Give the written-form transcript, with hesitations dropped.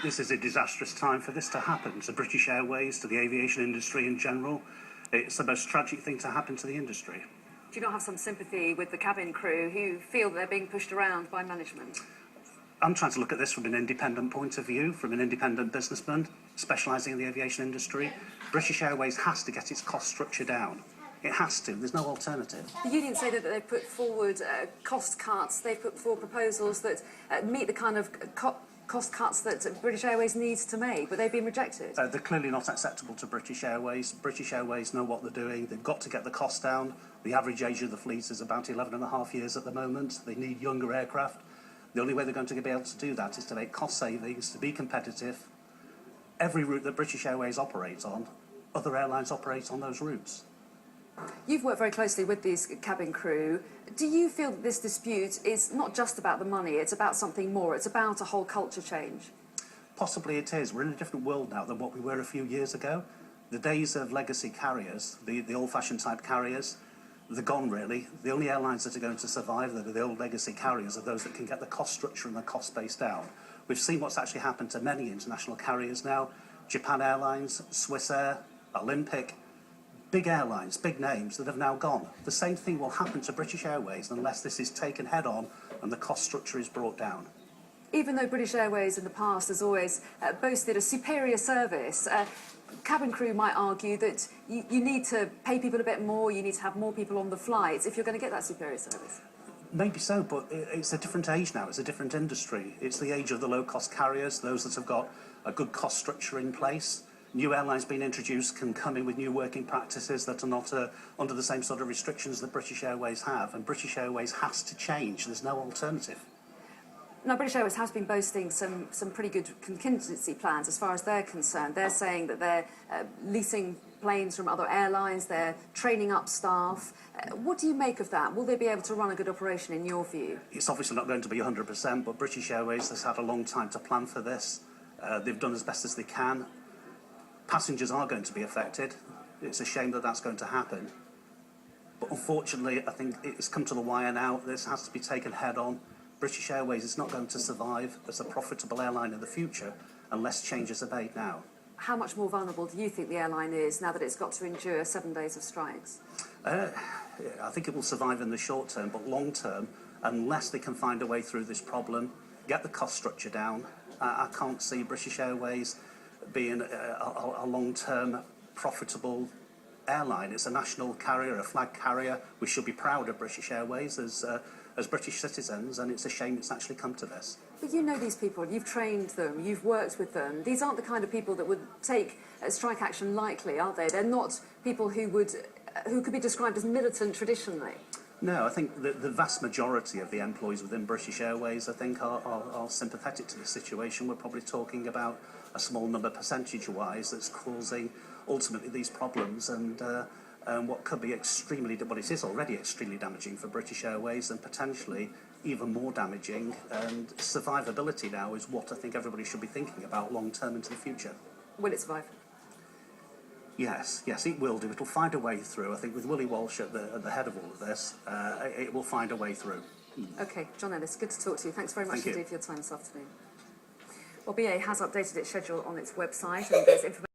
this is a disastrous time for this to happen to British Airways, to the aviation industry in general. It's the most tragic thing to happen to the industry. Do you not have some sympathy with the cabin crew who feel they're being pushed around by management? I'm trying to look at this from an independent point of view, from an independent businessman specialising in the aviation industry. British Airways has to get its cost structure down. It has to. There's no alternative. The unions say that they've put forward cost cuts. They've put forward proposals that meet the kind of cost cuts that British Airways needs to make, but they've been rejected. They're clearly not acceptable to British Airways. British Airways know what they're doing. They've got to get the cost down. The average age of the fleet is about 11.5 years at the moment. They need younger aircraft. The only way they're going to be able to do that is to make cost savings, to be competitive. Every route that British Airways operates on, other airlines operate on those routes. You've worked very closely with these cabin crew. Do you feel that this dispute is not just about the money, it's about something more, it's about a whole culture change? Possibly it is. We're in a different world now than what we were a few years ago. The days of legacy carriers, the old-fashioned type carriers, they're gone really. The only airlines that are going to survive that are the old legacy carriers are those that can get the cost structure and the cost base down. We've seen what's actually happened to many international carriers now. Japan Airlines, Swiss Air, Olympic, big airlines, big names that have now gone. The same thing will happen to British Airways unless this is taken head on and the cost structure is brought down. Even though British Airways in the past has always boasted a superior service, cabin crew might argue that you need to pay people a bit more, you need to have more people on the flights if you're going to get that superior service. Maybe so, but it's a different age now, it's a different industry. It's the age of the low-cost carriers, those that have got a good cost structure in place. New airlines being introduced can come in with new working practices that are not under the same sort of restrictions that British Airways have, and British Airways has to change. There's no alternative. Now, British Airways has been boasting some pretty good contingency plans as far as they're concerned. They're saying that they're leasing planes from other airlines, they're training up staff. What do you make of that? Will they be able to run a good operation in your view? It's obviously not going to be 100%, but British Airways has had a long time to plan for this. They've done as best as they can. Passengers are going to be affected. It's a shame that that's going to happen. But unfortunately, I think it's come to the wire now. This has to be taken head on. British Airways is not going to survive as a profitable airline in the future unless changes are made now. How much more vulnerable do you think the airline is now that it's got to endure 7 days of strikes? I think it will survive in the short term, but long term, unless they can find a way through this problem, get the cost structure down, I can't see British Airways being a long-term profitable airline. It's a national carrier, a flag carrier. We should be proud of British Airways as British citizens, and it's a shame it's actually come to this. But you know these people, you've trained them, you've worked with them. These aren't the kind of people that would take strike action lightly, are they? They're not people who could be described as militant traditionally. No, I think the vast majority of the employees within British Airways, I think, are sympathetic to the situation. We're probably talking about a small number percentage-wise that's causing ultimately these problems, and what could be well, it is already extremely damaging for British Airways, and potentially even more damaging. And survivability now is what I think everybody should be thinking about long-term into the future. Will it survive? Yes, it will do. It'll find a way through. I think with Willie Walsh at the head of all of this, it will find a way through. OK, John Ellis, good to talk to you. Thanks very much indeed for your time this afternoon. Well, BA has updated its schedule on its website, and there's information